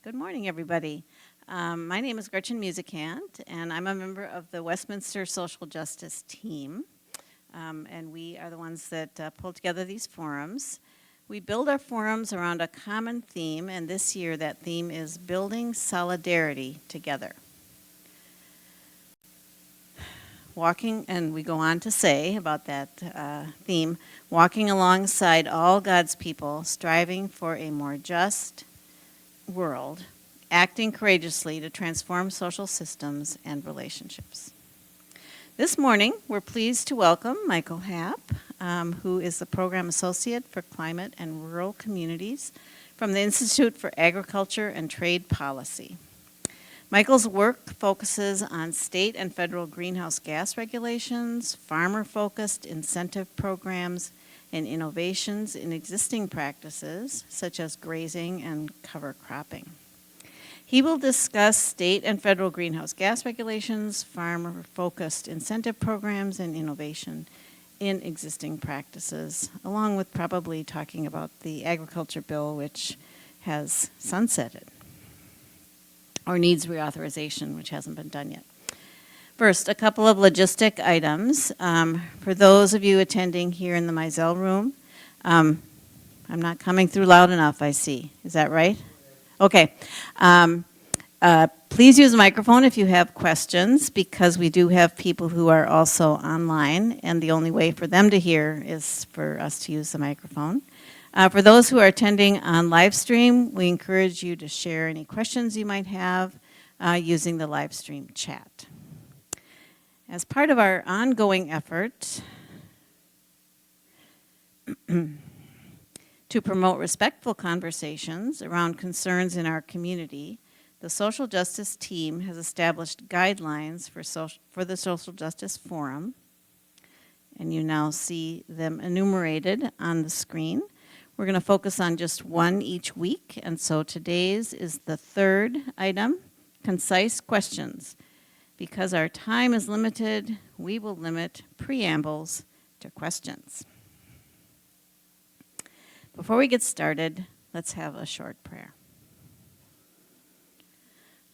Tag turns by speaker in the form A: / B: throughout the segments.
A: Good morning, everybody. My name is Gretchen Musicant, and I'm a member of the Westminster Social Justice team. And we are the ones that pull together these forums. We build our forums around a common theme, and this year that theme is building solidarity together. Walking, and we go on to say about that theme, walking alongside all God's people, striving for a more just world, acting courageously to transform social systems and relationships. This morning, we're pleased to welcome Michael Happ, who is the Program Associate for Climate and Rural Communities from the Institute for Agriculture and Trade Policy. Michael's work focuses on state and federal greenhouse gas regulations, farmer-focused incentive programs, and innovations in existing practices, such as grazing and cover cropping. He will discuss state and federal greenhouse gas regulations, farmer-focused incentive programs, and innovation in existing practices, along with probably talking about the agriculture bill, which has sunsetted or needs reauthorization, which hasn't been done yet. First, a couple of logistic items. For those of you attending here in the Mizell room, I'm not coming through loud enough, I see. Is that right? Okay. Please use the microphone if you have questions, because we do have people who are also online, and the only way for them to hear is for us to use the microphone. For those who are attending on live stream, we encourage you to share any questions you might have using the live stream chat. As part of our ongoing effort to promote respectful conversations around concerns in our community, the Social Justice team has established guidelines for the Social Justice Forum, and you now see them enumerated on the screen. We're going to focus on just one each week, and so today's is the third item, concise questions. Because our time is limited, we will limit preambles to questions. Before we get started, let's have a short prayer.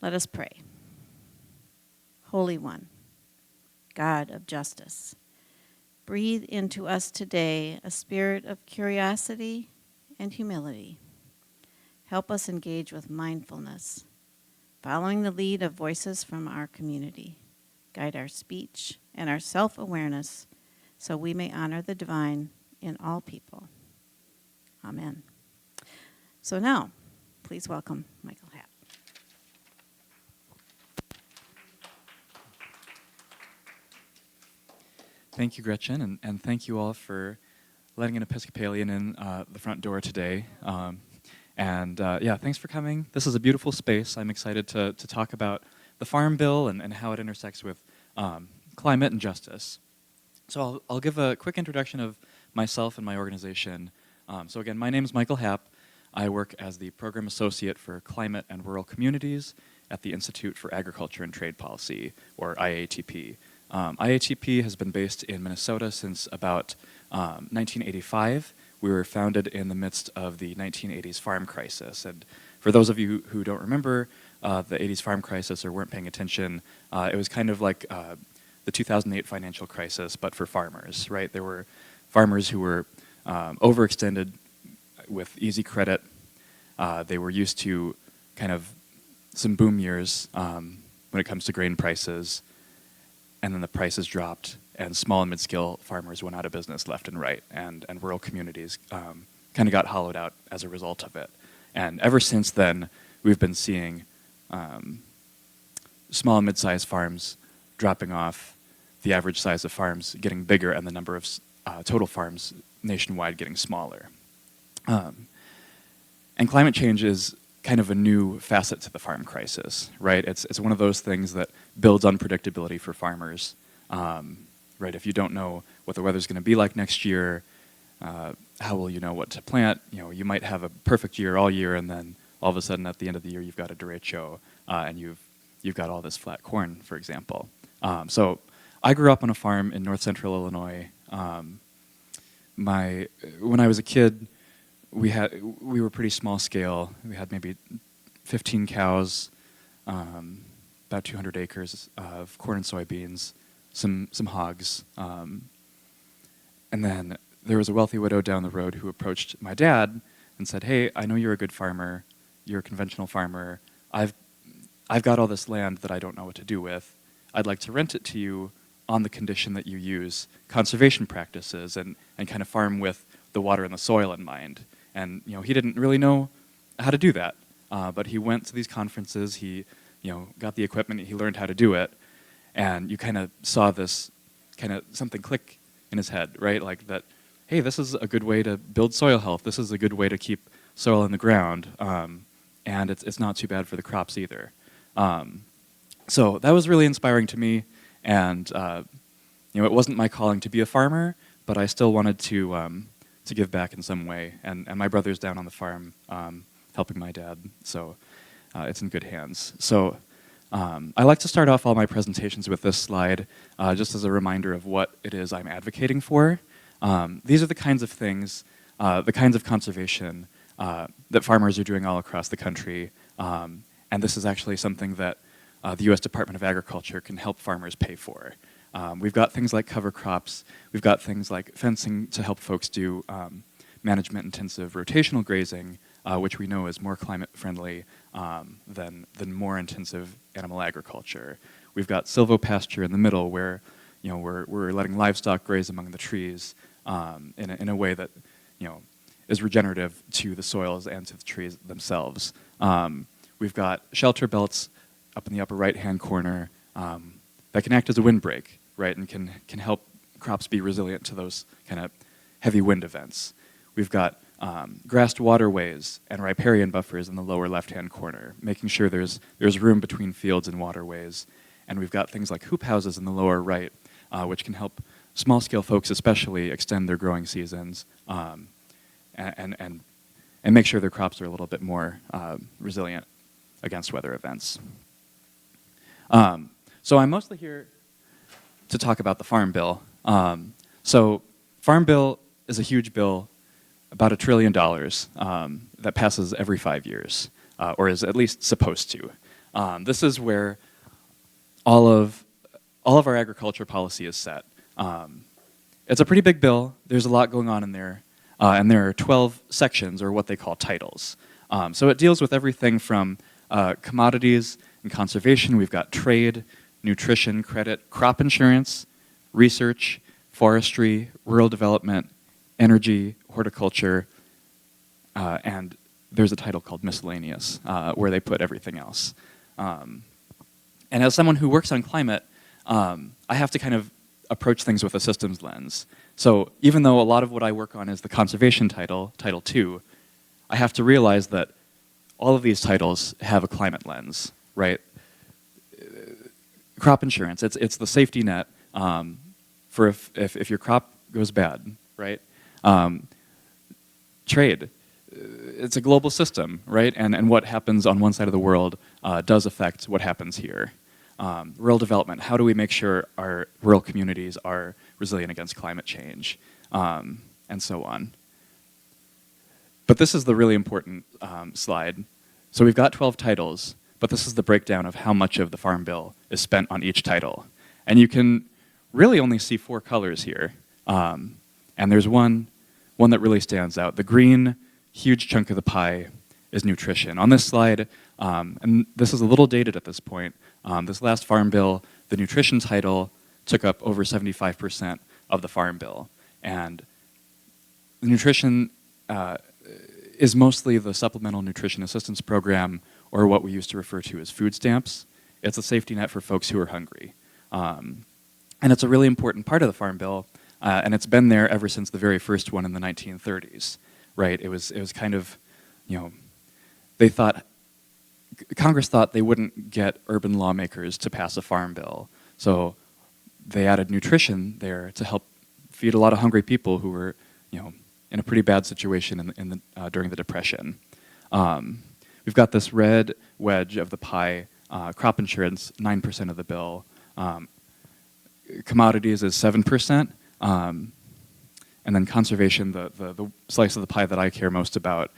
A: Let us pray. Holy One, God of justice, breathe into us today a spirit of curiosity and humility. Help us engage with mindfulness, following the lead of voices from our community. Guide our speech and our self-awareness so we may honor the divine in all people. Amen. So now, please welcome Michael Happ.
B: Thank you, Gretchen, and thank you all for letting an Episcopalian in the front door today. Yeah, thanks for coming. This is a beautiful space. I'm excited to talk about the Farm Bill and how it intersects with climate and justice. So I'll give a quick introduction of myself and my organization. So again, my name is Michael Happ. I work as the Program Associate for Climate and Rural Communities at the Institute for Agriculture and Trade Policy, or IATP. IATP has been based in Minnesota since about 1985. We were founded in the midst of the 1980s farm crisis. And for those of you who don't remember the 80s farm crisis or weren't paying attention, it was kind of like the 2008 financial crisis, but for farmers, right? There were farmers who were overextended with easy credit. They were used to kind of some boom years when it comes to grain prices, and then the prices dropped, and small and mid-scale farmers went out of business left and right, and rural communities kind of got hollowed out as a result of it. And ever since then, we've been seeing small and mid-sized farms dropping off, the average size of farms getting bigger, and the number of total farms nationwide getting smaller. And climate change is kind of a new facet to the farm crisis, right? It's one of those things that builds unpredictability for farmers, right? If you don't know what the weather's going to be like next year, how will you know what to plant? You know, you might have a perfect year all year, and then all of a sudden at the end of the year you've got a derecho, and you've got all this flat corn, for example. So I grew up on a farm in north central Illinois. When I was a kid, we were pretty small scale. We had maybe 15 cows, about 200 acres of corn and soybeans, some hogs. And then there was a wealthy widow down the road who approached my dad and said, "Hey, I know you're a good farmer. You're a conventional farmer. I've got all this land that I don't know what to do with. I'd like to rent it to you on the condition that you use conservation practices and kind of farm with the water and the soil in mind." And he didn't really know how to do that, but he went to these conferences. He got the equipment. He learned how to do it, and you kind of saw this kind of something click in his head, right? Like that. Hey, this is a good way to build soil health. This is a good way to keep soil in the ground, and it's not too bad for the crops either. So that was really inspiring to me, and it wasn't my calling to be a farmer, but I still wanted to give back in some way. And my brother's down on the farm helping my dad, so it's in good hands. So I like to start off all my presentations with this slide, just as a reminder of what it is I'm advocating for. These are the kinds of things, the kinds of conservation that farmers are doing all across the country, and this is actually something that the U.S. Department of Agriculture can help farmers pay for. We've got things like cover crops. We've got things like fencing to help folks do management-intensive rotational grazing, which we know is more climate-friendly than more intensive animal agriculture. We've got silvopasture in the middle, where we're letting livestock graze among the trees in a way that is regenerative to the soils and to the trees themselves. We've got shelter belts up in the upper right-hand corner that can act as a windbreak, right, and can help crops be resilient to those kind of heavy wind events. We've got grassed waterways and riparian buffers in the lower left-hand corner, making sure there's room between fields and waterways. And we've got things like hoop houses in the lower right, which can help small-scale folks especially extend their growing seasons and make sure their crops are a little bit more resilient against weather events. So I'm mostly here to talk about the Farm Bill. So Farm Bill is a huge bill, about $1 trillion, that passes every 5 years, or is at least supposed to. This is where all of our agriculture policy is set. It's a pretty big bill. There's a lot going on in there, and there are 12 sections, or what they call titles. So it deals with everything from commodities and conservation. We've got trade, nutrition, credit, crop insurance, research, forestry, rural development, energy, horticulture, and there's a title called miscellaneous, where they put everything else. And as someone who works on climate, I have to kind of approach things with a systems lens. So even though a lot of what I work on is the conservation title, Title 2, I have to realize that all of these titles have a climate lens, right? Crop insurance, it's the safety net for if your crop goes bad, right? Trade, it's a global system, right? And what happens on one side of the world does affect what happens here. Rural development, how do we make sure our rural communities are resilient against climate change, and so on. But this is the really important slide. So we've got 12 titles, but this is the breakdown of how much of the Farm Bill is spent on each title. And you can really only see 4 colors here. And there's one that really stands out. The green, huge chunk of the pie is nutrition. On this slide, and this is a little dated at this point, this last Farm Bill, the nutrition title took up over 75% of the Farm Bill. And the nutrition is mostly the Supplemental Nutrition Assistance Program, or what we used to refer to as food stamps. It's a safety net for folks who are hungry. And it's a really important part of the Farm Bill, and it's been there ever since the very first one in the 1930s, right? It was kind of, Congress thought they wouldn't get urban lawmakers to pass a Farm Bill, so they added nutrition there to help feed a lot of hungry people who were, in a pretty bad situation during the Depression. We've got this red wedge of the pie, crop insurance, 9% of the bill. Commodities is 7%, and then conservation, the slice of the pie that I care most about,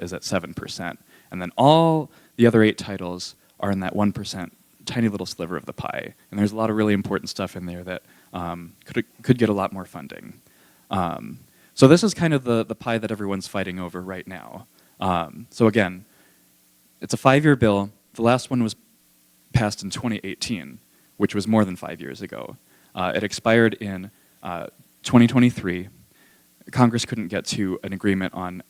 B: is at 7%. And then all the other 8 titles are in that 1% tiny little sliver of the pie. And there's a lot of really important stuff in there that could get a lot more funding. So this is kind of the pie that everyone's fighting over right now. So again, it's a 5-year bill. The last one was passed in 2018, which was more than 5 years ago. It expired in 2023. Congress couldn't get to an agreement on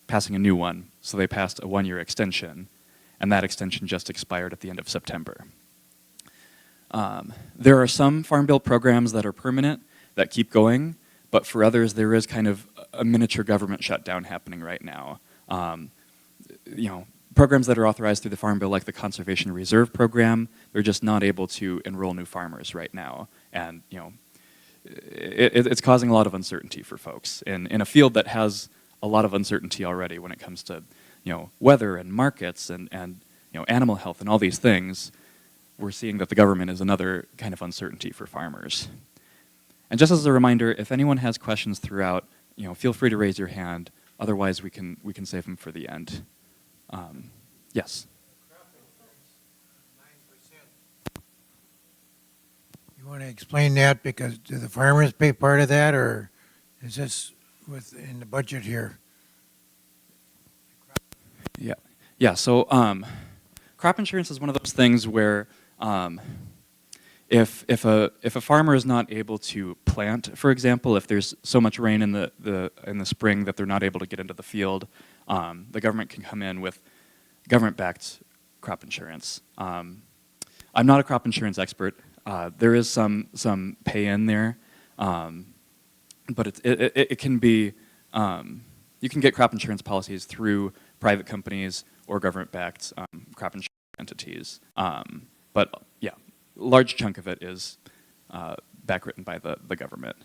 B: passing a new one, so they passed a 1-year extension, and that extension just expired at the end of September. There are some Farm Bill programs that are permanent, that keep going, but for others there is kind of a miniature government shutdown happening right now. Programs that are authorized through the Farm Bill, like the Conservation Reserve Program, they're just not able to enroll new farmers right now, and it's causing a lot of uncertainty for folks in a field that has a lot of uncertainty already when it comes to weather and markets and animal health and all these things. We're seeing that the government is another kind of uncertainty for farmers. And just as a reminder, if anyone has questions throughout, feel free to raise your hand. Otherwise, we can save them for the end. Yes.
C: You want to explain that, because do the farmers pay part of that, or is this in the budget here?
B: Yeah. So crop insurance is one of those things where if a farmer is not able to plant, for example, if there's so much rain in the spring that they're not able to get into the field, the government can come in with government-backed crop insurance. I'm not a crop insurance expert. There is some pay in there, but it can be, you can get crop insurance policies through private companies or government-backed crop insurance entities. But yeah, a large chunk of it is backwritten by the government.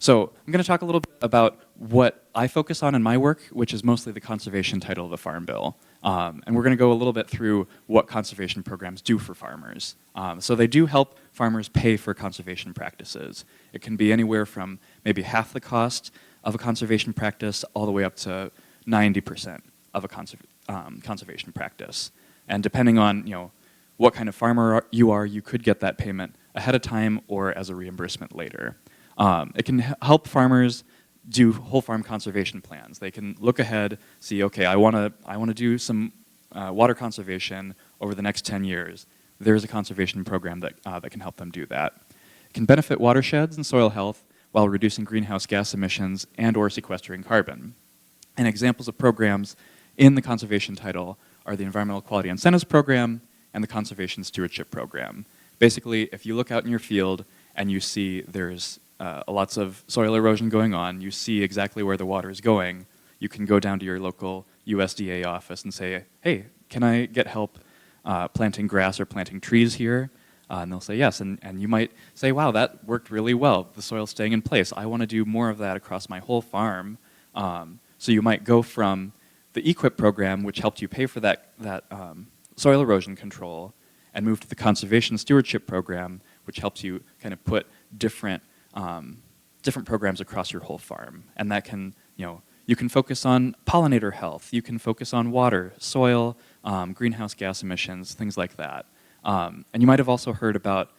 B: So I'm going to talk a little bit about what I focus on in my work, which is mostly the conservation title of the Farm Bill. And we're going to go a little bit through what conservation programs do for farmers. So they do help farmers pay for conservation practices. It can be anywhere from maybe half the cost of a conservation practice all the way up to 90% of a conservation practice. And depending on what kind of farmer you are, you could get that payment ahead of time or as a reimbursement later. It can help farmers do whole farm conservation plans. They can look ahead, see, okay, I want to do some water conservation over the next 10 years. There's a conservation program that can help them do that. It can benefit watersheds and soil health while reducing greenhouse gas emissions and or sequestering carbon. And examples of programs in the conservation title are the Environmental Quality Incentives Program and the Conservation Stewardship Program. Basically, if you look out in your field and you see there's lots of soil erosion going on, you see exactly where the water is going, you can go down to your local USDA office and say, hey, can I get help planting grass or planting trees here? And they'll say yes, and you might say, wow, that worked really well. The soil's staying in place. I want to do more of that across my whole farm. So you might go from the EQIP program, which helped you pay for that soil erosion control, and move to the Conservation Stewardship Program, which helps you kind of put different programs across your whole farm. And that can, you can focus on pollinator health, you can focus on water, soil, greenhouse gas emissions, things like that. And you might have also heard about,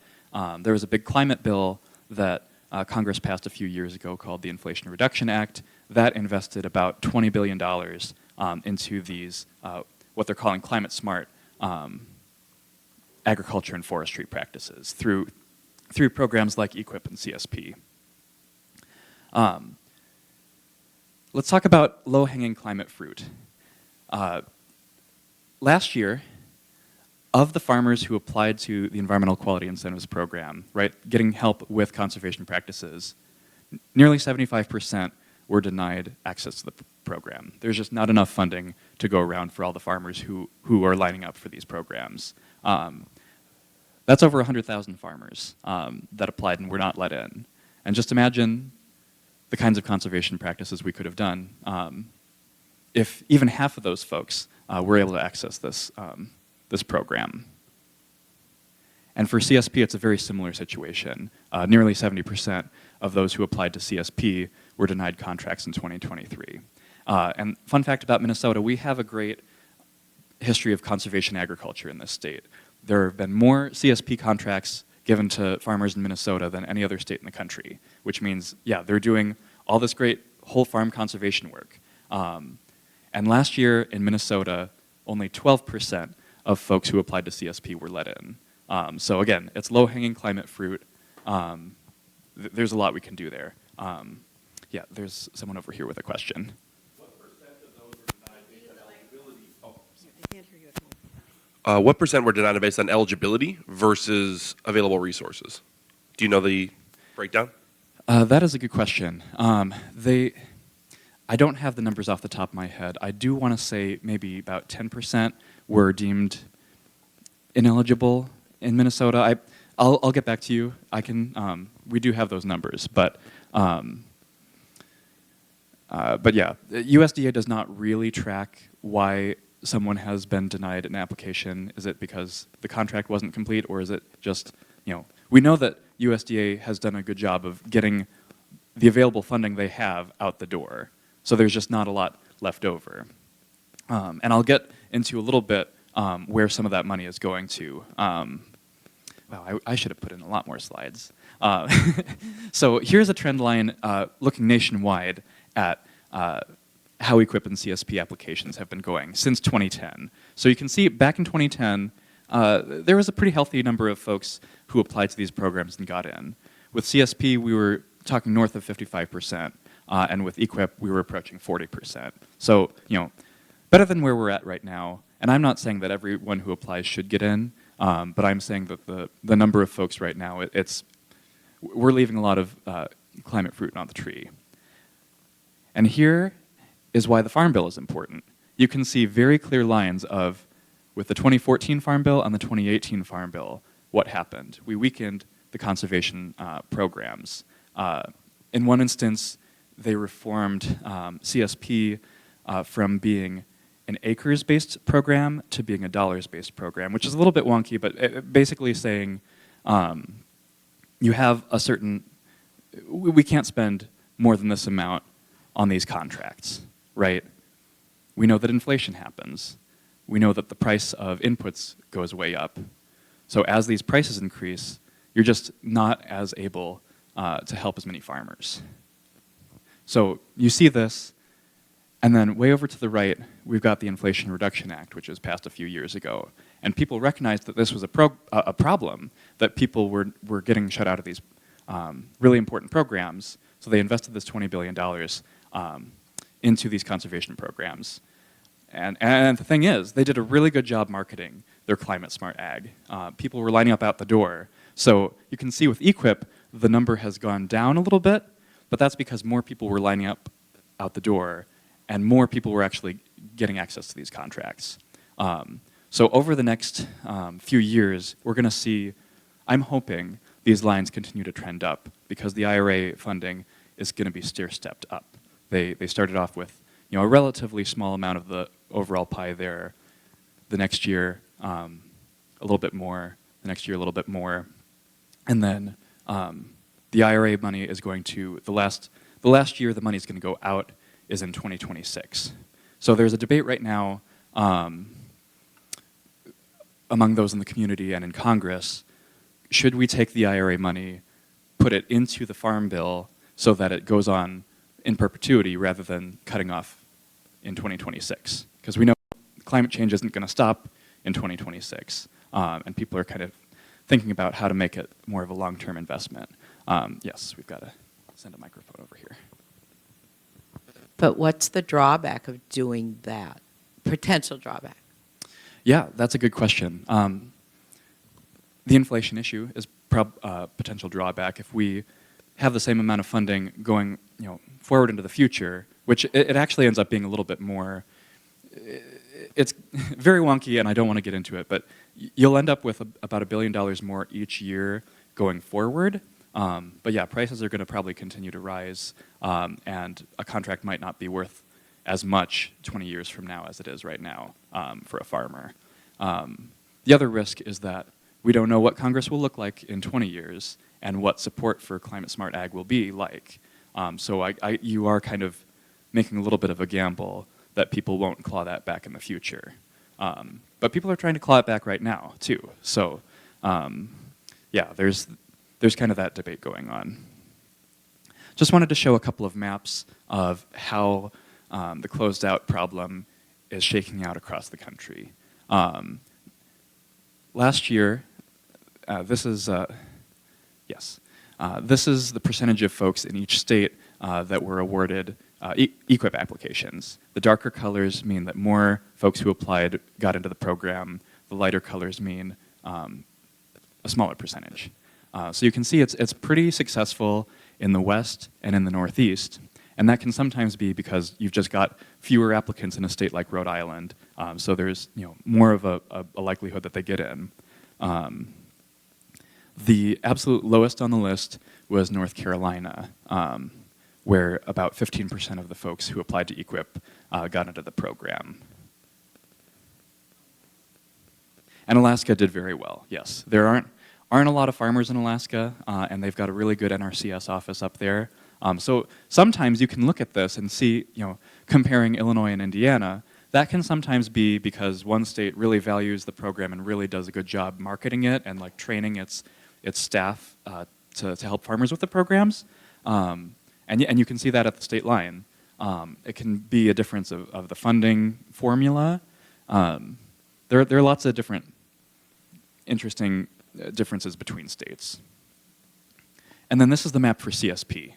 B: there was a big climate bill that Congress passed a few years ago called the Inflation Reduction Act that invested about $20 billion into these, what they're calling climate smart agriculture and forestry practices through programs like EQIP and CSP. Let's talk about low-hanging climate fruit. Last year, of the farmers who applied to the Environmental Quality Incentives Program, right, getting help with conservation practices, nearly 75% were denied access to the program. There's just not enough funding to go around for all the farmers who are lining up for these programs. That's over 100,000 farmers that applied and were not let in. And just imagine the kinds of conservation practices we could have done if even half of those folks were able to access this program. And for CSP, it's a very similar situation. Nearly 70% of those who applied to CSP were denied contracts in 2023. And fun fact about Minnesota, we have a great history of conservation agriculture in this state. There have been more CSP contracts given to farmers in Minnesota than any other state in the country, which means, yeah, they're doing all this great whole farm conservation work. And last year in Minnesota, only 12% of folks who applied to CSP were let in. So again, it's low-hanging climate fruit. There's a lot we can do there. Yeah, there's someone over here with a question.
D: What percent of those were denied based on eligibility? Oh, I can't hear you at home. What percent were denied based on eligibility versus available resources? Do you know the breakdown?
B: That is a good question. I don't have the numbers off the top of my head. I do want to say maybe about 10% were deemed ineligible in Minnesota. I'll get back to you. We do have those numbers, but yeah, USDA does not really track why someone has been denied an application. Is it because the contract wasn't complete, or is it just, we know that USDA has done a good job of getting the available funding they have out the door. So there's just not a lot left over. And I'll get into a little bit where some of that money is going to. Wow, I should have put in a lot more slides. So here's a trend line looking nationwide at how EQIP and CSP applications have been going since 2010. So you can see back in 2010, there was a pretty healthy number of folks who applied to these programs and got in. With CSP, we were talking north of 55%, and with EQIP, we were approaching 40%. So, better than where we're at right now. And I'm not saying that everyone who applies should get in, but I'm saying that the number of folks right now, we're leaving a lot of climate fruit on the tree. And here is why the Farm Bill is important. You can see very clear lines of, with the 2014 Farm Bill and the 2018 Farm Bill, what happened. We weakened the conservation programs. In one instance, they reformed CSP from being an acres-based program to being a dollars-based program, which is a little bit wonky, but basically saying you have a certain, we can't spend more than this amount on these contracts, right? We know that inflation happens. We know that the price of inputs goes way up. So as these prices increase, you're just not as able to help as many farmers. So you see this, and then way over to the right, we've got the Inflation Reduction Act, which was passed a few years ago. And people recognized that this was a problem, that people were getting shut out of these really important programs, so they invested this $20 billion into these conservation programs. And the thing is, they did a really good job marketing their climate smart ag. People were lining up out the door. So you can see with EQIP, the number has gone down a little bit, but that's because more people were lining up out the door and more people were actually getting access to these contracts. So over the next few years, we're going to see, I'm hoping, these lines continue to trend up because the IRA funding is going to be stair-stepped up. They started off with a relatively small amount of the overall pie there. The next year, a little bit more. The next year, a little bit more. And then the IRA money is going to, the last year the money is going to go out is in 2026. So there's a debate right now among those in the community and in Congress, should we take the IRA money, put it into the Farm Bill so that it goes on in perpetuity rather than cutting off in 2026? Because we know climate change isn't going to stop in 2026, and people are kind of thinking about how to make it more of a long-term investment. Yes, we've got to send a microphone over here.
E: But what's the drawback of doing that? Potential drawback?
B: Yeah, that's a good question. The inflation issue is potential drawback. If we have the same amount of funding going forward into the future, which it actually ends up being a little bit more, it's very wonky and I don't want to get into it, but you'll end up with about $1 billion more each year going forward. But yeah, prices are going to probably continue to rise, and a contract might not be worth as much 20 years from now as it is right now for a farmer. The other risk is that we don't know what Congress will look like in 20 years and what support for climate smart ag will be like. So you are kind of making a little bit of a gamble that people won't claw that back in the future. But people are trying to claw it back right now, too. So, yeah, there's kind of that debate going on. Just wanted to show a couple of maps of how the closed out problem is shaking out across the country. Last year, this is the percentage of folks in each state that were awarded EQIP applications. The darker colors mean that more folks who applied got into the program. The lighter colors mean a smaller percentage. So you can see it's pretty successful in the West and in the Northeast. And that can sometimes be because you've just got fewer applicants in a state like Rhode Island. So there's more of a likelihood that they get in. The absolute lowest on the list was North Carolina, where about 15% of the folks who applied to EQIP got into the program. And Alaska did very well, yes. There aren't a lot of farmers in Alaska, and they've got a really good NRCS office up there. So sometimes you can look at this and see, comparing Illinois and Indiana, that can sometimes be because one state really values the program and really does a good job marketing it and like training its staff to help farmers with the programs. And you can see that at the state line. It can be a difference of the funding formula. There are lots of different interesting differences between states. And then this is the map for CSP.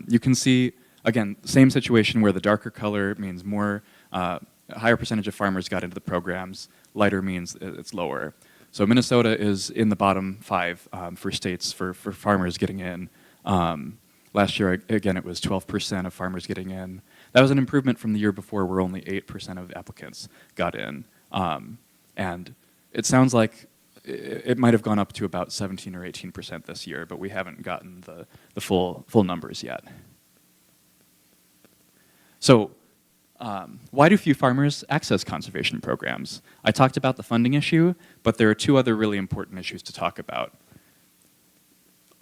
B: You can see, again, same situation where the darker color means more, a higher percentage of farmers got into the programs, lighter means it's lower. So Minnesota is in the bottom 5 for states for farmers getting in. Last year, again, it was 12% of farmers getting in. That was an improvement from the year before where only 8% of applicants got in. And it sounds like it might have gone up to about 17 or 18% this year, but we haven't gotten the full numbers yet. So why do few farmers access conservation programs? I talked about the funding issue, but there are 2 other really important issues to talk about.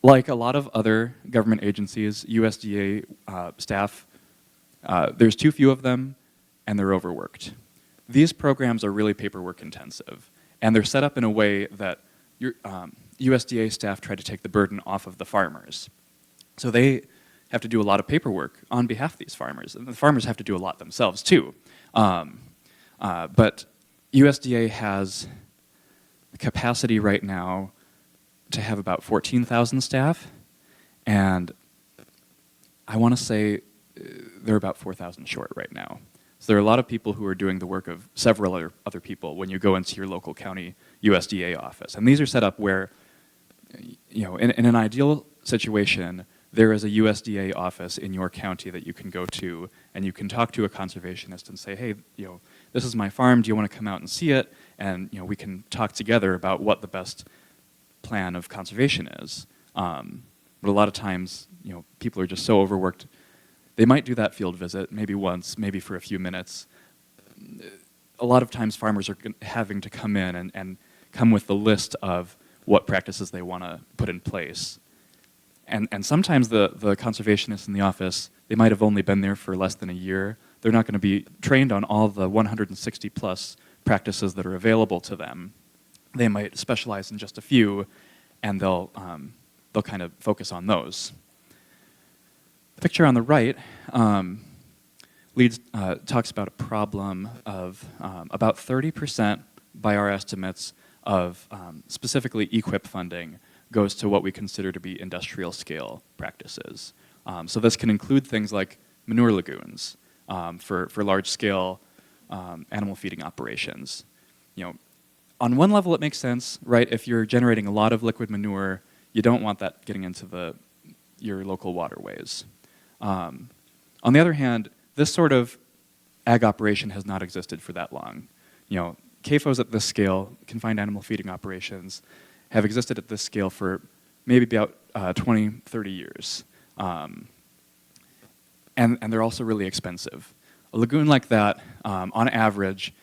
B: Like a lot of other government agencies, USDA staff, there's too few of them, and they're overworked. These programs are really paperwork intensive. And they're set up in a way that USDA staff try to take the burden off of the farmers. So they have to do a lot of paperwork on behalf of these farmers. And the farmers have to do a lot themselves too. But USDA has the capacity right now to have about 14,000 staff. And I want to say they're about 4,000 short right now. So there are a lot of people who are doing the work of several other people when you go into your local county USDA office. And these are set up where, in an ideal situation, there is a USDA office in your county that you can go to, and you can talk to a conservationist and say, hey, this is my farm, do you want to come out and see it? And we can talk together about what the best plan of conservation is. But a lot of times, people are just so overworked. They might do that field visit, maybe once, maybe for a few minutes. A lot of times farmers are having to come in and come with the list of what practices they want to put in place. And sometimes the conservationists in the office, they might have only been there for less than a year. They're not going to be trained on all the 160 plus practices that are available to them. They might specialize in just a few, and they'll kind of focus on those. The picture on the right talks about a problem of about 30% by our estimates of specifically EQIP funding goes to what we consider to be industrial scale practices. So this can include things like manure lagoons for large scale animal feeding operations. On one level it makes sense, right? If you're generating a lot of liquid manure, you don't want that getting into your local waterways. On the other hand, this sort of ag operation has not existed for that long. CAFOs at this scale, confined animal feeding operations, have existed at this scale for maybe about 20, 30 years. And they're also really expensive. A lagoon like that, on average,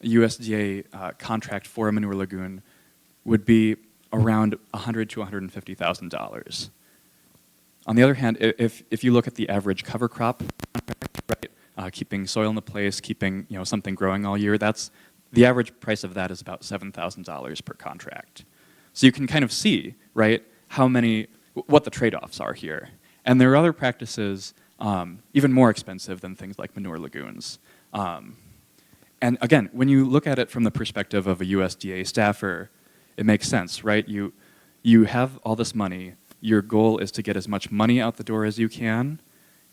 B: a USDA contract for a manure lagoon would be around $100,000 to $150,000. On the other hand, if you look at the average cover crop contract, keeping soil in the place, keeping something growing all year. The average price of that is about $7,000 per contract. So you can kind of see, right, what the trade-offs are here. And there are other practices even more expensive than things like manure lagoons. And again, when you look at it from the perspective of a USDA staffer, it makes sense, right? You have all this money. Your goal is to get as much money out the door as you can.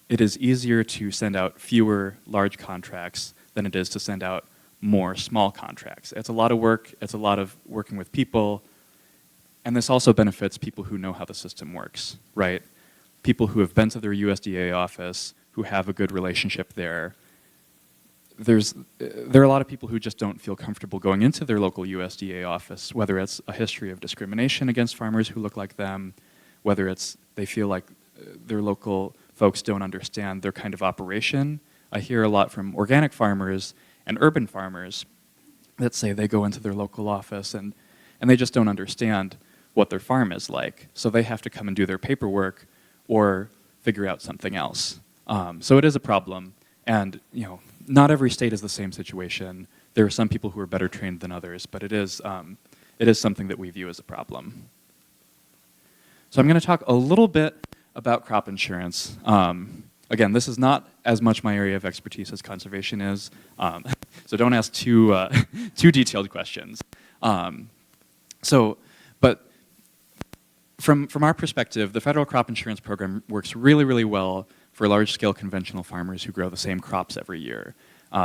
B: It is easier to send out fewer large contracts than it is to send out more small contracts. It's a lot of work. It's a lot of working with people. And this also benefits people who know how the system works, right? People who have been to their USDA office, who have a good relationship there. There are a lot of people who just don't feel comfortable going into their local USDA office, whether it's a history of discrimination against farmers who look like them, whether it's they feel like their local folks don't understand their kind of operation. I hear a lot from organic farmers and urban farmers that say they go into their local office and they just don't understand what their farm is like. So they have to come and do their paperwork or figure out something else. So it is a problem. And not every state is the same situation. There are some people who are better trained than others, but it is something that we view as a problem. So I'm going to talk a little bit about crop insurance. Again, this is not as much my area of expertise as conservation is, so don't ask too detailed questions. But from our perspective, the federal crop insurance program works really, really well for large-scale conventional farmers who grow the same crops every year.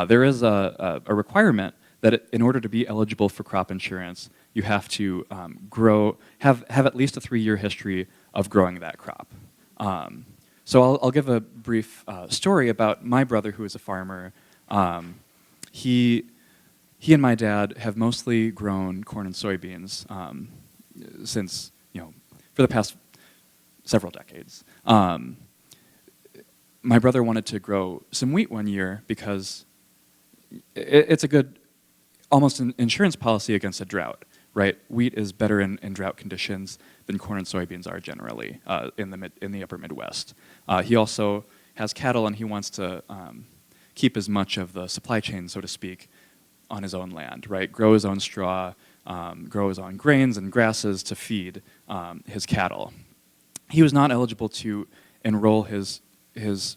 B: There is a requirement that in order to be eligible for crop insurance, you have to have at least a 3-year history of growing that crop. So I'll give a brief story about my brother, who is a farmer. He and my dad have mostly grown corn and soybeans since, for the past several decades. My brother wanted to grow some wheat one year because it's a good, almost an insurance policy against a drought, right? Wheat is better in drought conditions than corn and soybeans are generally in the upper Midwest. He also has cattle, and he wants to keep as much of the supply chain, so to speak, on his own land, right? Grow his own straw, grow his own grains and grasses to feed his cattle. He was not eligible to enroll his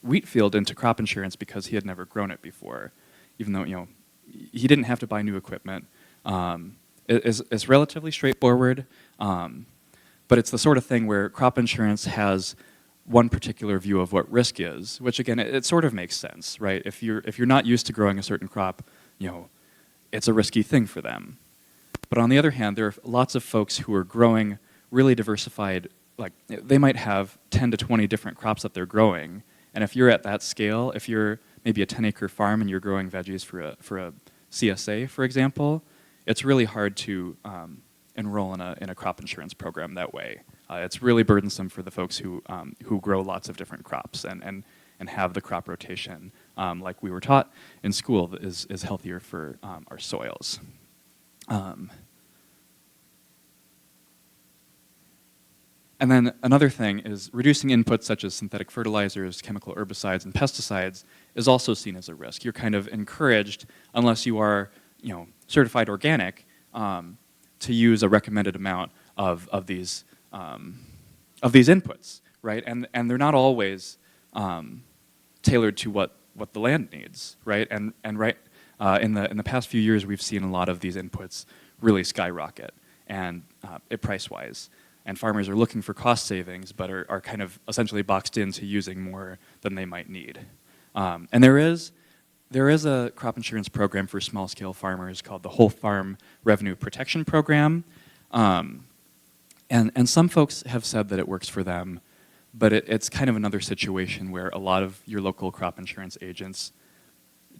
B: wheat field into crop insurance because he had never grown it before, even though he didn't have to buy new equipment. It's relatively straightforward, but it's the sort of thing where crop insurance has one particular view of what risk is, which again, it sort of makes sense, right? If you're not used to growing a certain crop, it's a risky thing for them. But on the other hand, there are lots of folks who are growing really diversified, like they might have 10 to 20 different crops that they're growing. And if you're at that scale, if you're maybe a 10-acre farm and you're growing veggies for a CSA, for example, it's really hard to enroll in a crop insurance program that way. It's really burdensome for the folks who grow lots of different crops and have the crop rotation, like we were taught in school, is healthier for our soils. And then another thing is reducing inputs such as synthetic fertilizers, chemical herbicides, and pesticides is also seen as a risk. You're kind of encouraged, unless you are certified organic, to use a recommended amount of these inputs, right? And they're not always tailored to what the land needs, right? And right in the past few years, we've seen a lot of these inputs really skyrocket, and price-wise. And farmers are looking for cost savings, but are kind of essentially boxed into using more than they might need. And there is a crop insurance program for small-scale farmers called the Whole Farm Revenue Protection Program. And some folks have said that it works for them, but it's kind of another situation where a lot of your local crop insurance agents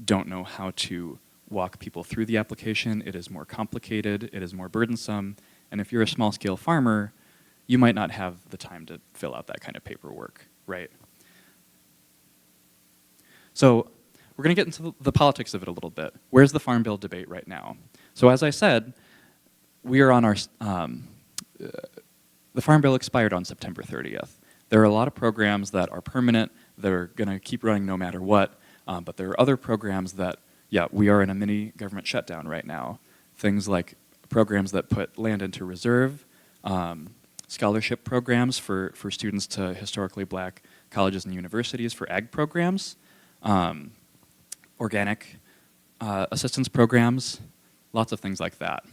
B: don't know how to walk people through the application. It is more complicated, it is more burdensome, and if you're a small-scale farmer, you might not have the time to fill out that kind of paperwork, right? So we're going to get into the politics of it a little bit. Where's the Farm Bill debate right now? So as I said, we are on our, the Farm Bill expired on September 30th. There are a lot of programs that are permanent, that are going to keep running no matter what. But there are other programs that, yeah, we are in a mini government shutdown right now. Things like programs that put land into reserve, scholarship programs for students to historically black colleges and universities for ag programs, organic assistance programs, lots of things like that.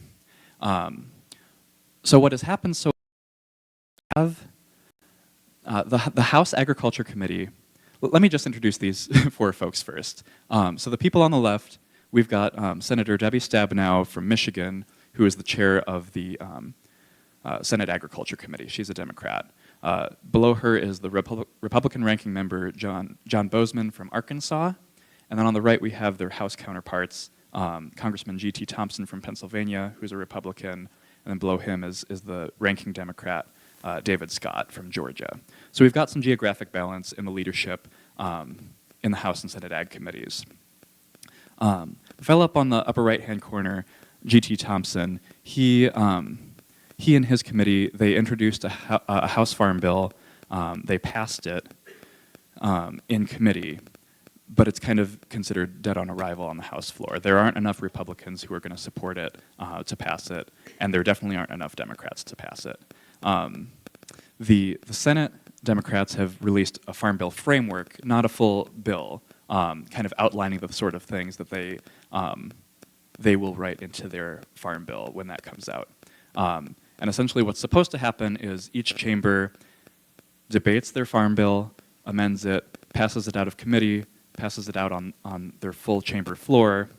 B: So what has happened so have the House Agriculture Committee. Let me just introduce these four folks first. So the people on the left, we've got Senator Debbie Stabenow from Michigan, who is the chair of the Senate Agriculture Committee. She's a Democrat. Below her is the Republican ranking member, John Bozeman from Arkansas. And then on the right, we have their House counterparts, Congressman G.T. Thompson from Pennsylvania, who's a Republican. And then below him is the ranking Democrat, David Scott from Georgia. So we've got some geographic balance in the leadership in the House and Senate Ag committees. The fellow up on the upper right-hand corner, G.T. Thompson, he and his committee, they introduced a House Farm Bill. They passed it in committee, but it's kind of considered dead on arrival on the House floor. There aren't enough Republicans who are going to support it to pass it, and there definitely aren't enough Democrats to pass it. The Senate Democrats have released a Farm Bill framework, not a full bill, kind of outlining the sort of things that they will write into their Farm Bill when that comes out. And essentially what's supposed to happen is each chamber debates their Farm Bill, amends it, passes it out of committee, passes it out on their full chamber floor,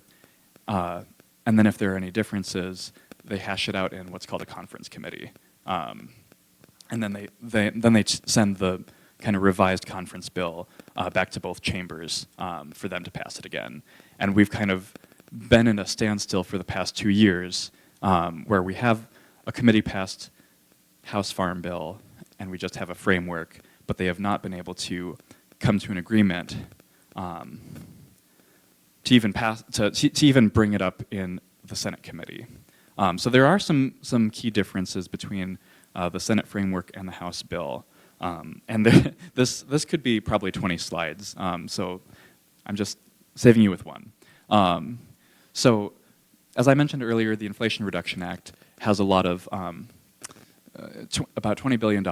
B: and then if there are any differences, they hash it out in what's called a conference committee. And then they send the kind of revised conference bill back to both chambers for them to pass it again. And we've kind of been in a standstill for the past 2 years where we have a committee-passed House Farm Bill and we just have a framework, but they have not been able to come to an agreement to even bring it up in the Senate committee. So there are some key differences between the Senate framework and the House bill. And this could be probably 20 slides, so I'm just saving you with one. So as I mentioned earlier, the Inflation Reduction Act has a lot of, about $20 billion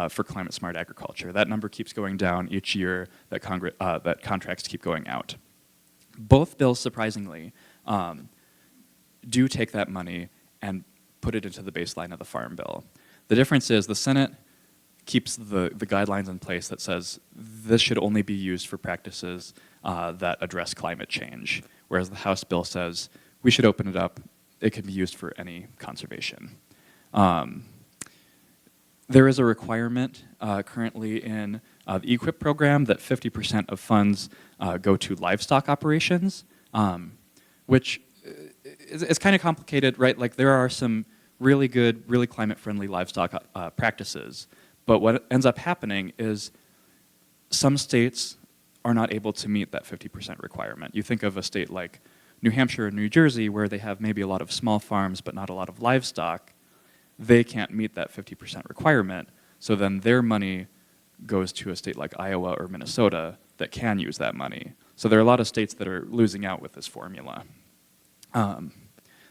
B: for climate-smart agriculture. That number keeps going down each year that contracts keep going out. Both bills, surprisingly, do take that money and put it into the baseline of the Farm Bill. The difference is the Senate keeps the guidelines in place that says this should only be used for practices that address climate change, whereas the House bill says we should open it up. It can be used for any conservation. There is a requirement currently in the EQIP program that 50% of funds go to livestock operations, which is kind of complicated, right? Like there are some really good, really climate-friendly livestock practices, but what ends up happening is some states are not able to meet that 50% requirement. You think of a state like New Hampshire and New Jersey where they have maybe a lot of small farms but not a lot of livestock. They can't meet that 50% requirement, so then their money goes to a state like Iowa or Minnesota that can use that money. So there are a lot of states that are losing out with this formula.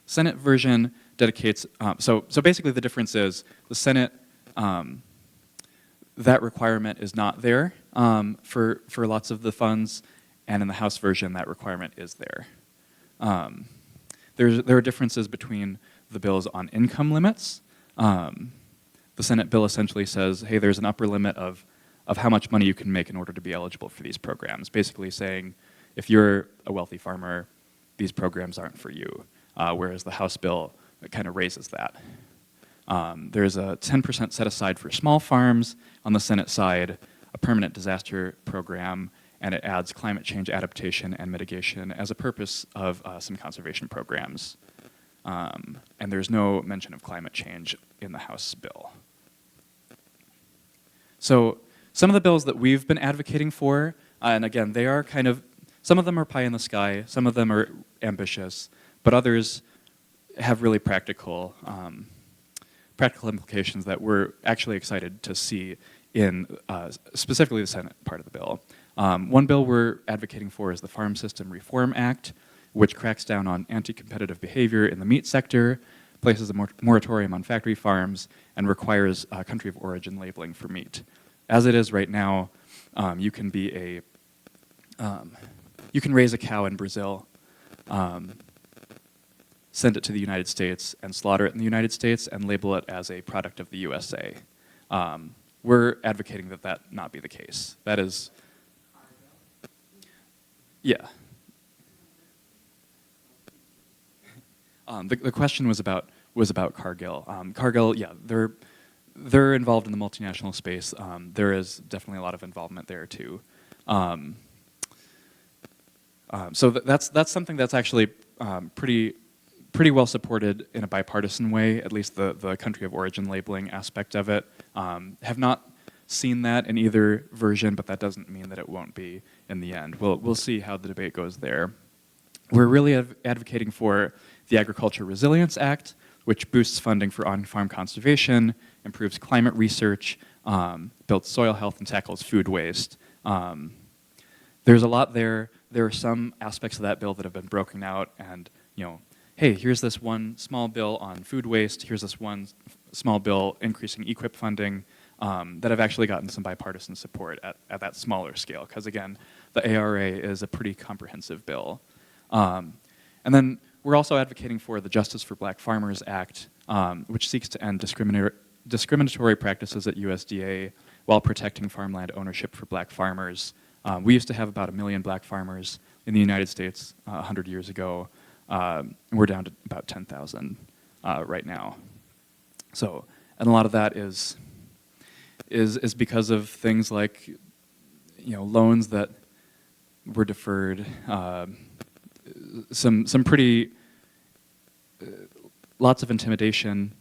B: Senate version dedicates, so basically the difference is the Senate, that requirement is not there for lots of the funds, and in the House version that requirement is there. There are differences between the bills on income limits. The Senate bill essentially says, hey, there's an upper limit of how much money you can make in order to be eligible for these programs, basically saying if you're a wealthy farmer, these programs aren't for you, whereas the House bill kind of raises that. There's a 10% set aside for small farms on the Senate side, a permanent disaster program, and it adds climate change adaptation and mitigation as a purpose of some conservation programs. And there's no mention of climate change in the House bill. So some of the bills that we've been advocating for, and again, they are kind of, some of them are pie in the sky, some of them are ambitious, but others have really practical implications that we're actually excited to see in specifically the Senate part of the bill. One bill we're advocating for is the Farm System Reform Act, which cracks down on anti-competitive behavior in the meat sector, places a moratorium on factory farms, and requires country of origin labeling for meat. As it is right now, you can raise a cow in Brazil, send it to the United States, and slaughter it in the United States and label it as a product of the USA. We're advocating that that not be the case. That is, yeah. The question was about Cargill. Cargill, yeah, they're involved in the multinational space. There is definitely a lot of involvement there too. So that's something that's actually pretty well supported in a bipartisan way. At least the country of origin labeling aspect of it. Have not seen that in either version, but that doesn't mean that it won't be in the end. We'll see how the debate goes there. We're really advocating for the Agriculture Resilience Act, which boosts funding for on-farm conservation, improves climate research, builds soil health, and tackles food waste. There's a lot there. There are some aspects of that bill that have been broken out and, hey, here's this one small bill on food waste, here's this one small bill increasing EQIP funding that have actually gotten some bipartisan support at that smaller scale, because again, the ARA is a pretty comprehensive bill. And then we're also advocating for the Justice for Black Farmers Act, which seeks to end discriminatory practices at USDA while protecting farmland ownership for black farmers. We used to have about 1 million black farmers in the United States 100 years ago. We're down to about 10,000 right now. So, and a lot of that is because of things like, loans that were deferred, some pretty, lots of intimidation,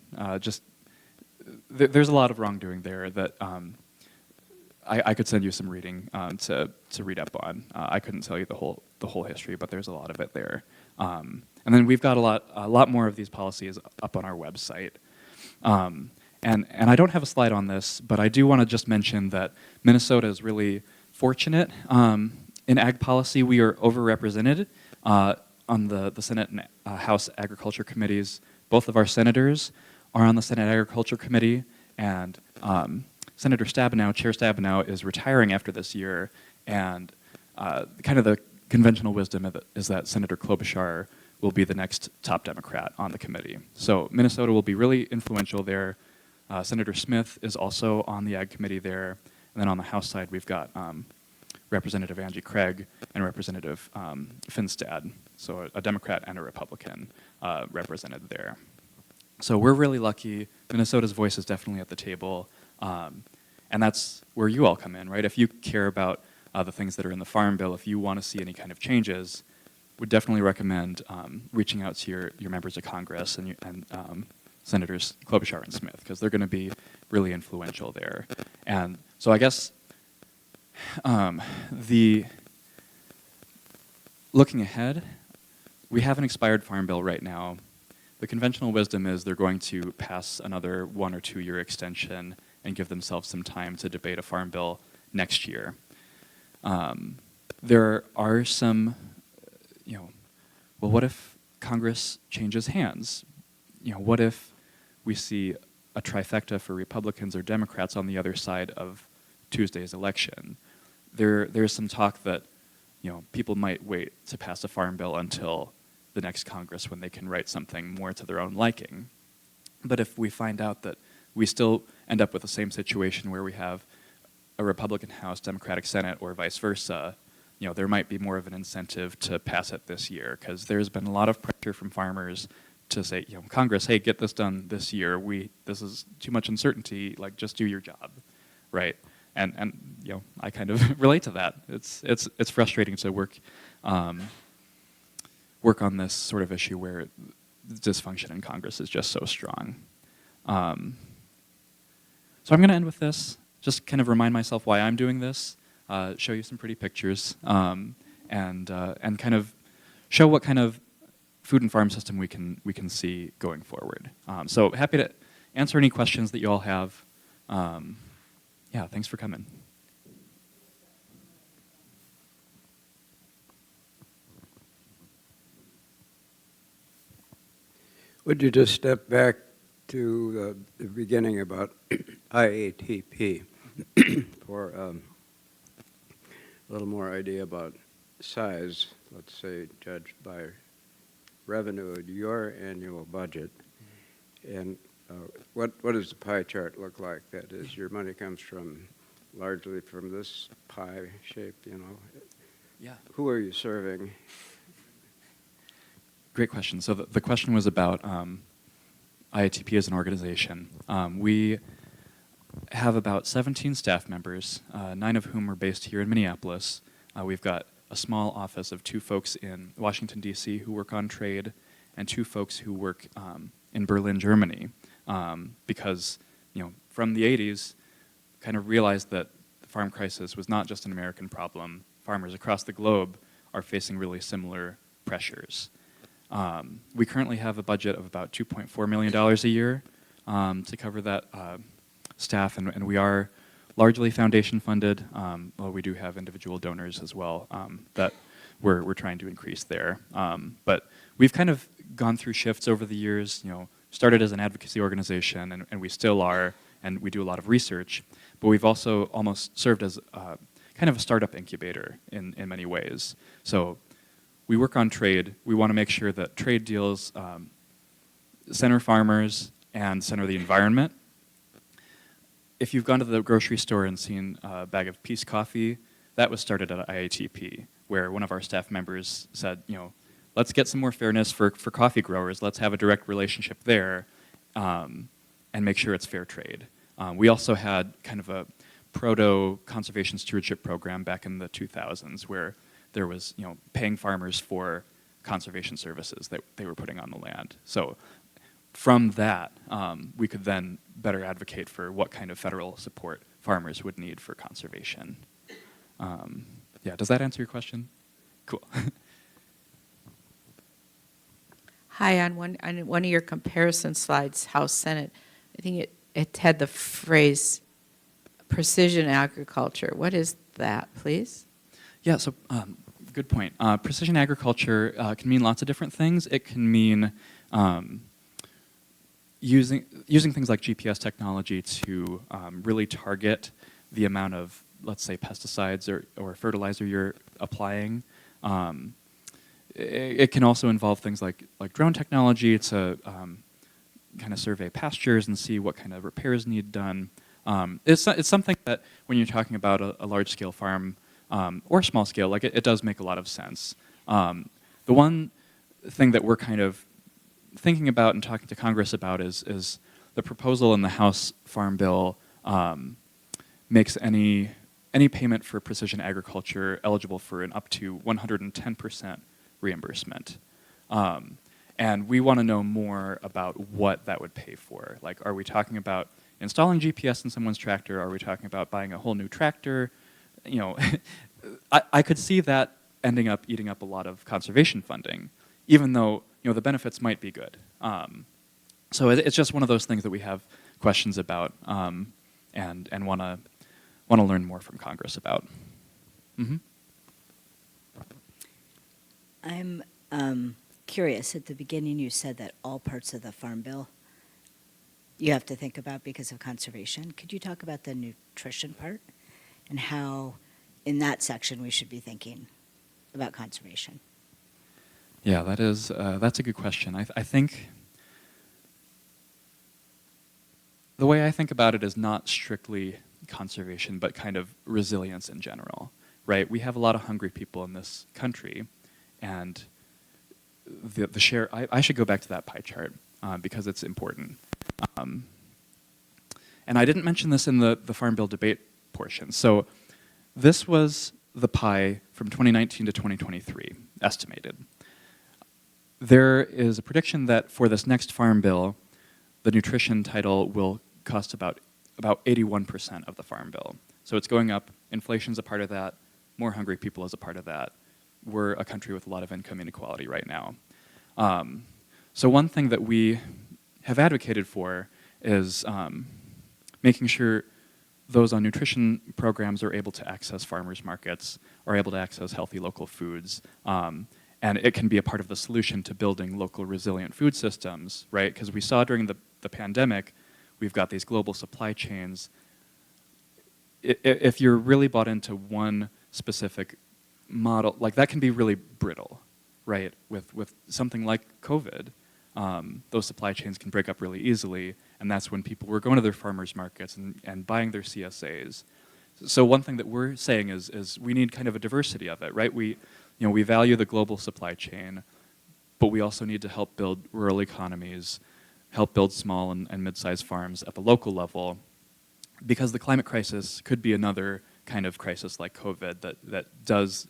B: there's a lot of wrongdoing there that I could send you some reading to read up on. I couldn't tell you the whole history, but there's a lot of it there. And then we've got a lot more of these policies up on our website. And I don't have a slide on this, but I do want to just mention that Minnesota is really fortunate. In ag policy, we are overrepresented on the Senate and House Agriculture Committees. Both of our senators are on the Senate Agriculture Committee, and Senator Stabenow, Chair Stabenow, is retiring after this year, and kind of the conventional wisdom is that Senator Klobuchar will be the next top Democrat on the committee. So Minnesota will be really influential there. Senator Smith is also on the Ag Committee there, and then on the House side we've got Representative Angie Craig and Representative Finstad, so a Democrat and a Republican represented there. So we're really lucky. Minnesota's voice is definitely at the table, and that's where you all come in, right? If you care about the things that are in the Farm Bill, if you want to see any kind of changes, would definitely recommend reaching out to your members of Congress and Senators Klobuchar and Smith, because they're going to be really influential there. And so I guess looking ahead, we have an expired Farm Bill right now. The conventional wisdom is they're going to pass another 1 or 2 year extension and give themselves some time to debate a Farm Bill next year. There are some, well, what if Congress changes hands? What if we see a trifecta for Republicans or Democrats on the other side of Tuesday's election? There's some talk that, people might wait to pass a Farm Bill until the next Congress when they can write something more to their own liking. But if we find out that we still end up with the same situation where we have a Republican House, Democratic Senate, or vice versa, there might be more of an incentive to pass it this year, because there's been a lot of pressure from farmers to say, Congress, hey, get this done this year. This is too much uncertainty. Like, just do your job, right? And I kind of relate to that. It's frustrating to work on this sort of issue where dysfunction in Congress is just so strong. So I'm going to end with this. Just kind of remind myself why I'm doing this. Show you some pretty pictures, and kind of show what kind of food and farm system we can see going forward. So happy to answer any questions that you all have. Yeah, thanks for coming.
F: Would you just step back to the beginning about IATP for a little more idea about size, let's say, judged by revenue of your annual budget? And what does the pie chart look like? That is, your money comes from largely from this pie shape, you know?
B: Yeah.
F: Who are you serving?
B: Great question. So the question was about IATP as an organization. We have about 17 staff members, 9 of whom are based here in Minneapolis. We've got a small office of 2 folks in Washington, D.C. who work on trade, and 2 folks who work in Berlin, Germany, because from the 80s, kind of realized that the farm crisis was not just an American problem. Farmers across the globe are facing really similar pressures. We currently have a budget of about $2.4 million a year to cover that staff, and we are largely foundation funded, although we do have individual donors as well that we're trying to increase there. But we've kind of gone through shifts over the years, started as an advocacy organization, and we still are, and we do a lot of research, but we've also almost served as kind of a startup incubator in many ways. So we work on trade. We want to make sure that trade deals center farmers and center the environment. If you've gone to the grocery store and seen a bag of Peace Coffee, that was started at IATP, where one of our staff members said, let's get some more fairness for coffee growers. Let's have a direct relationship there and make sure it's fair trade. We also had kind of a proto-conservation stewardship program back in the 2000s where there was, paying farmers for conservation services that they were putting on the land. So from that, we could then better advocate for what kind of federal support farmers would need for conservation. Yeah, does that answer your question? Cool.
E: Hi, on one of your comparison slides, House Senate, I think it had the phrase precision agriculture. What is that, please?
B: Yeah, so good point. Precision agriculture can mean lots of different things. It can mean using things like GPS technology to really target the amount of, let's say, pesticides or fertilizer you're applying. It can also involve things like drone technology to kind of survey pastures and see what kind of repairs need done. It's something that when you're talking about a large-scale farm or small scale, it does make a lot of sense. The one thing that we're kind of thinking about and talking to Congress about is the proposal in the House Farm Bill makes any payment for precision agriculture eligible for an up to 110% reimbursement. And we want to know more about what that would pay for. Like, are we talking about installing GPS in someone's tractor? Are we talking about buying a whole new tractor? I could see that ending up eating up a lot of conservation funding, even though the benefits might be good. So it's just one of those things that we have questions about and want to learn more from Congress about. Mm-hmm.
G: I'm curious. At the beginning, you said that all parts of the Farm Bill you have to think about because of conservation. Could you talk about the nutrition part and how, in that section, we should be thinking about conservation?
B: Yeah, that's a good question. I think the way I think about it is not strictly conservation, but kind of resilience in general, right? We have a lot of hungry people in this country, and the share. I should go back to that pie chart because it's important. And I didn't mention this in the Farm Bill debate portion. So this was the pie from 2019 to 2023, estimated. There is a prediction that for this next Farm Bill, the nutrition title will cost about 81% of the Farm Bill. So it's going up. Inflation's a part of that. More hungry people is a part of that. We're a country with a lot of income inequality right now. So one thing that we have advocated for is making sure those on nutrition programs are able to access farmers markets, are able to access healthy local foods, and it can be a part of the solution to building local resilient food systems, right? Because we saw during the pandemic, we've got these global supply chains. If you're really bought into one specific model, like that can be really brittle, right? With something like COVID, those supply chains can break up really easily, and that's when people were going to their farmers markets and buying their CSAs. So one thing that we're saying is we need kind of a diversity of it, right? We value the global supply chain, but we also need to help build rural economies, help build small and mid-sized farms at the local level, because the climate crisis could be another kind of crisis like COVID that does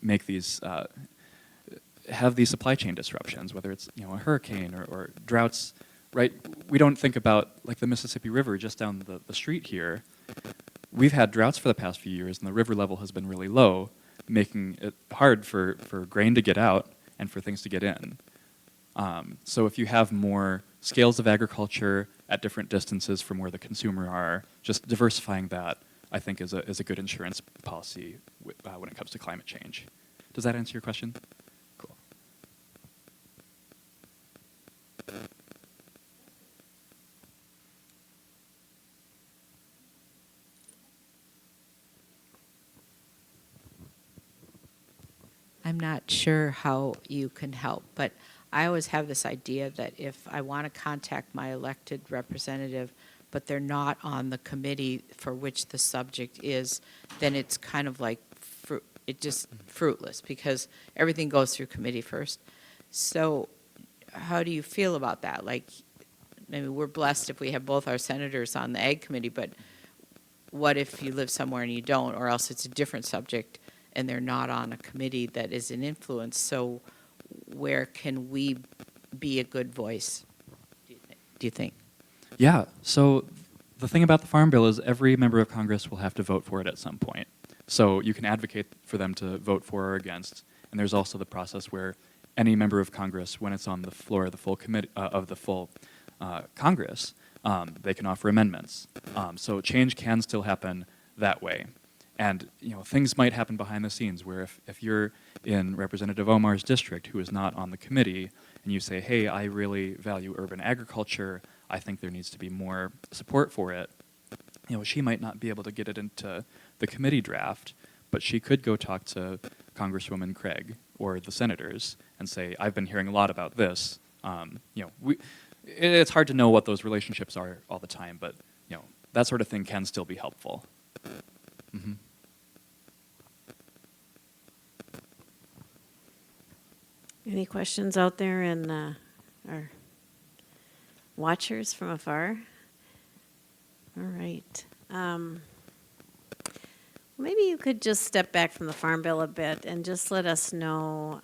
B: make these have these supply chain disruptions, whether it's a hurricane or droughts, right? We don't think about like the Mississippi River just down the street here. We've had droughts for the past few years, and the river level has been really low, making it hard for grain to get out and for things to get in. So if you have more scales of agriculture at different distances from where the consumer are, just diversifying that, I think, is a good insurance policy when it comes to climate change. Does that answer your question? Cool.
E: I'm not sure how you can help, but I always have this idea that if I want to contact my elected representative, but they're not on the committee for which the subject is, then it's kind of like fruitless, because everything goes through committee first. So how do you feel about that? Like, maybe we're blessed if we have both our senators on the Ag Committee, but what if you live somewhere and you don't, or else it's a different subject and they're not on a committee that is an influence? So where can we be a good voice, do you think?
B: Yeah, so the thing about the Farm Bill is every member of Congress will have to vote for it at some point. So you can advocate for them to vote for or against, and there's also the process where any member of Congress, when it's on the floor of the full committee of the full Congress, they can offer amendments. So change can still happen that way. And things might happen behind the scenes where if you're in Representative Omar's district who is not on the committee, and you say, hey, I really value urban agriculture, I think there needs to be more support for it, she might not be able to get it into the committee draft, but she could go talk to Congresswoman Craig or the senators and say, I've been hearing a lot about this. It's hard to know what those relationships are all the time, but that sort of thing can still be helpful. Mm-hmm.
A: Any questions out there in our watchers from afar? All right. Maybe you could just step back from the Farm Bill a bit and just let us know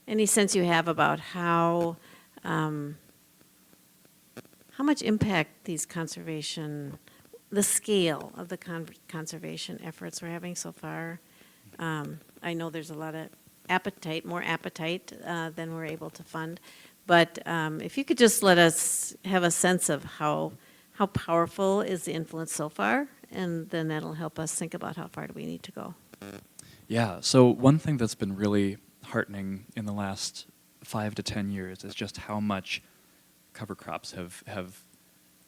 A: any sense you have about how much impact these the scale of the conservation efforts we're having so far. I know there's a lot of more appetite than we're able to fund. But if you could just let us have a sense of how powerful is the influence so far, and then that'll help us think about how far do we need to go.
B: Yeah, so one thing that's been really heartening in the last 5 to 10 years is just how much cover crops have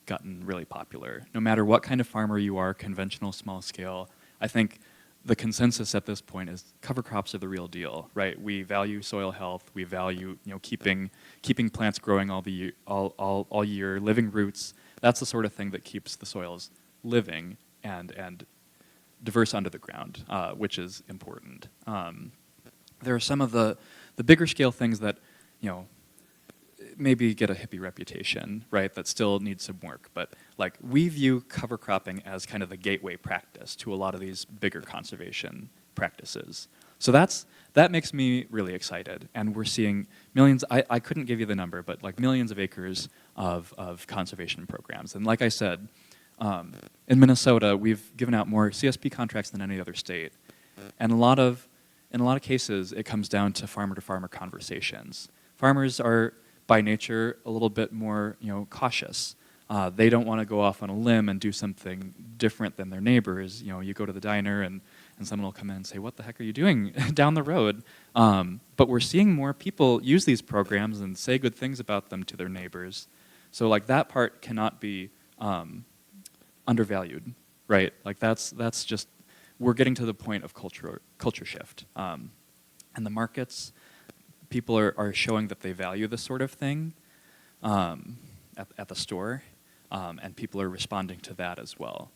B: gotten really popular. No matter what kind of farmer you are, conventional, small scale, I think the consensus at this point is cover crops are the real deal, right? We value soil health. We value keeping plants growing all year, living roots. That's the sort of thing that keeps the soils living and diverse under the ground, which is important. There are some of the bigger scale things that maybe get a hippie reputation, right, that still need some work. But like we view cover cropping as kind of the gateway practice to a lot of these bigger conservation practices. So that makes me really excited. And we're seeing millions, I couldn't give you the number, but like millions of acres of conservation programs. And like I said, in Minnesota, we've given out more CSP contracts than any other state. And in a lot of cases, it comes down to farmer-to-farmer conversations. Farmers are by nature a little bit more cautious. They don't want to go off on a limb and do something different than their neighbors. You go to the diner and and someone will come in and say, "What the heck are you doing down the road?" But we're seeing more people use these programs and say good things about them to their neighbors. So like that part cannot be undervalued, right? Like that's just, we're getting to the point of culture shift. And the markets, people are showing that they value this sort of thing at the store, and people are responding to that as well.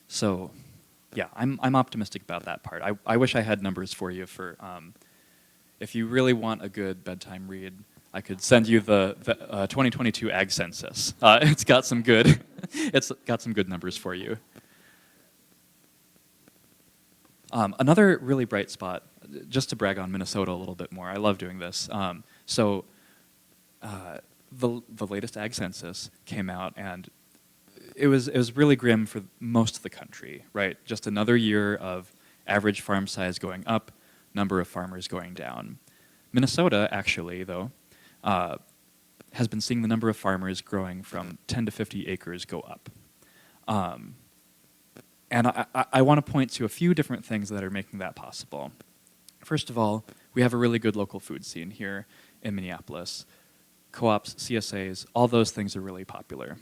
B: So yeah, I'm optimistic about that part. I wish I had numbers for you for, if you really want a good bedtime read, I could send you the 2022 Ag Census. It's got some good numbers for you. Another really bright spot, just to brag on Minnesota a little bit more. I love doing this. The latest Ag Census came out, and it was really grim for most of the country, right? Just another year of average farm size going up, number of farmers going down. Minnesota, actually, though, has been seeing the number of farmers growing from 10 to 50 acres go up. And I want to point to a few different things that are making that possible. First of all, we have a really good local food scene here in Minneapolis. Co-ops, CSAs, all those things are really popular.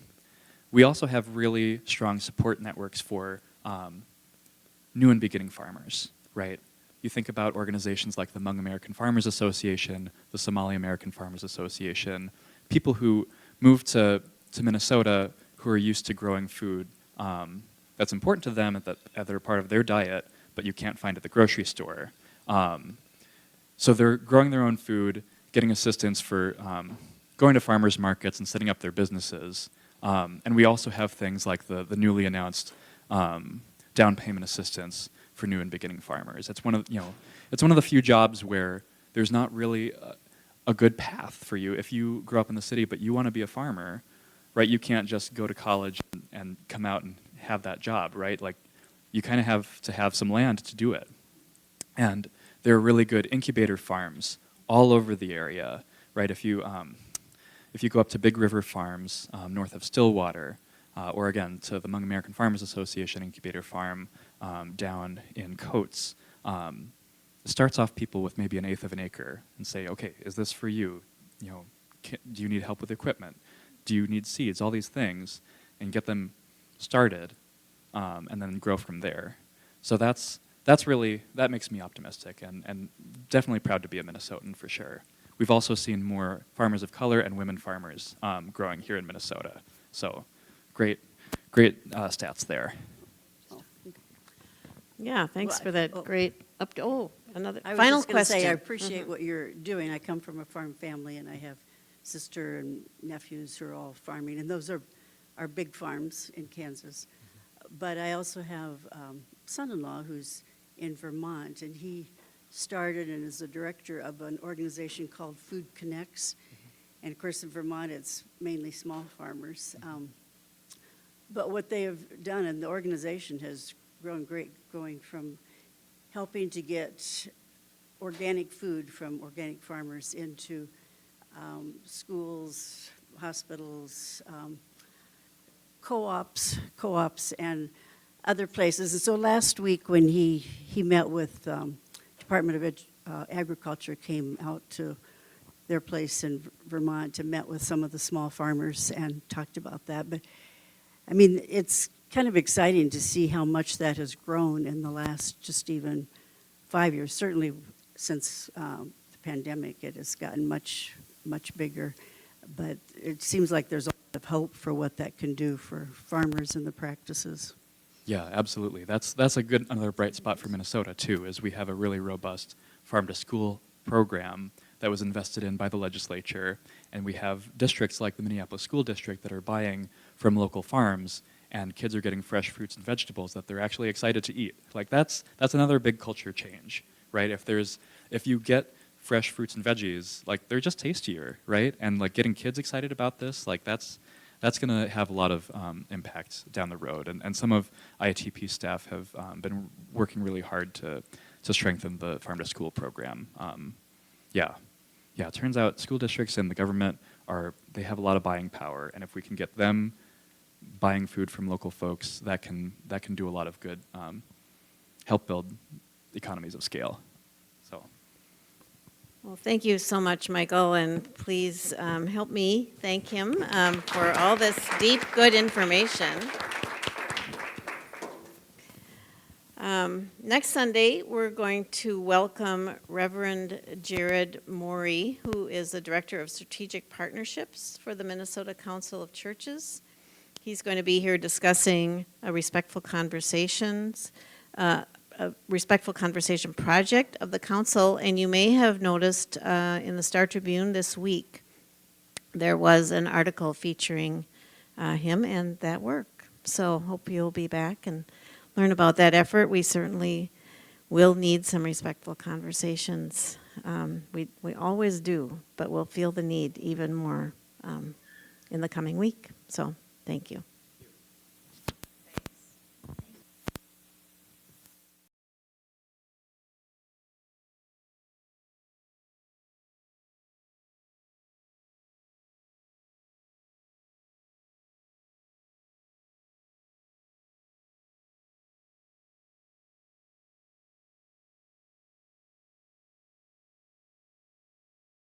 B: We also have really strong support networks for new and beginning farmers, right? You think about organizations like the Hmong American Farmers Association, the Somali American Farmers Association, people who move to Minnesota who are used to growing food that's important to them, that they're part of their diet, but you can't find at the grocery store. So they're growing their own food, getting assistance for going to farmers markets and setting up their businesses. And we also have things like the newly announced down payment assistance for new and beginning farmers. It's one of the few jobs where there's not really a good path for you. If you grow up in the city but you want to be a farmer, right? You can't just go to college and come out and have that job, right? Like you kind of have to have some land to do it. And there are really good incubator farms all over the area, right? If you go up to Big River Farms north of Stillwater, or again to the Hmong American Farmers Association incubator farm down in Coates, it starts off people with maybe 1/8 of an acre and say, okay, is this for you? Do you need help with equipment? Do you need seeds? All these things, and get them started, and then grow from there. So that makes me optimistic, and definitely proud to be a Minnesotan for sure. We've also seen more farmers of color and women farmers growing here in Minnesota. So great stats there.
A: Yeah, thanks for that great another
H: I was
A: final
H: just gonna say, I
A: question.
H: appreciate what you're doing. I come from a farm family, and I have sister and nephews who are all farming, and those are big farms in Kansas. But I also have son-in-law who's in Vermont, and he started and is the director of an organization called Food Connects. And of course, in Vermont, it's mainly small farmers. But what they have done, and the organization has grown great, going from helping to get organic food from organic farmers into schools, hospitals, co-ops, and other places. And so last week when he met with Department of Agriculture, came out to their place in Vermont to met with some of the small farmers and talked about that. But I mean, it's kind of exciting to see how much that has grown in the last just even 5 years. Certainly since the pandemic, it has gotten much bigger. But it seems like there's a lot of hope for what that can do for farmers and the practices.
B: Yeah, absolutely. That's another bright spot for Minnesota too, is we have a really robust farm to school program that was invested in by the legislature, and we have districts like the Minneapolis School District that are buying from local farms, and kids are getting fresh fruits and vegetables that they're actually excited to eat. Like that's another big culture change, right? If you get fresh fruits and veggies, like they're just tastier, right? And like getting kids excited about this, like that's going to have a lot of impact down the road. And some of IATP staff have been working really hard to strengthen the farm to school program. It turns out school districts and the government they have a lot of buying power, and if we can get them buying food from local folks, that can do a lot of good help build economies of scale. So.
A: Well, thank you so much, Michael, and please help me thank him for all this deep, good information. Next Sunday, we're going to welcome Reverend Jared Morey, who is the Director of Strategic Partnerships for the Minnesota Council of Churches. He's going to be here discussing a respectful conversation project of the council, and you may have noticed in the Star Tribune this week, there was an article featuring him and that work. So hope you'll be back and learn about that effort. We certainly will need some respectful conversations. We always do, but we'll feel the need even more in the coming week. So thank you.